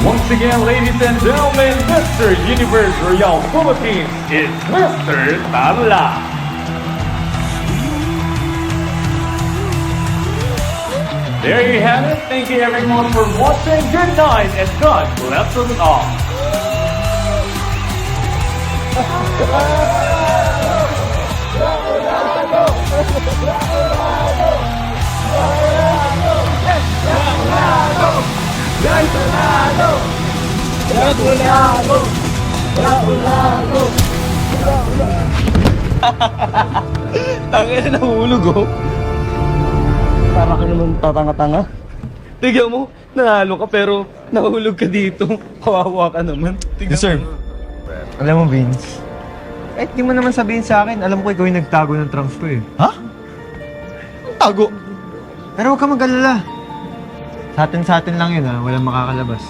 Once again, ladies and gentlemen, Mr. Universe Royal Philippines is Mr. Tarla. There you have it. Thank you everyone for watching. Good night and God bless us all. Tangin na nahulog oh. Para ka naman tatanga-tanga. Tignan mo, nanalo ka pero nahulog ka dito. Kawawa ka naman. Sir, alam mo Vince, kahit di mo naman sabihin sa akin, alam ko ikaw yung nagtago ng trunks ko eh. Ha? Ang tago. Pero huwag ka mag-alala. Sa atin lang yun ha, walang makakalabas.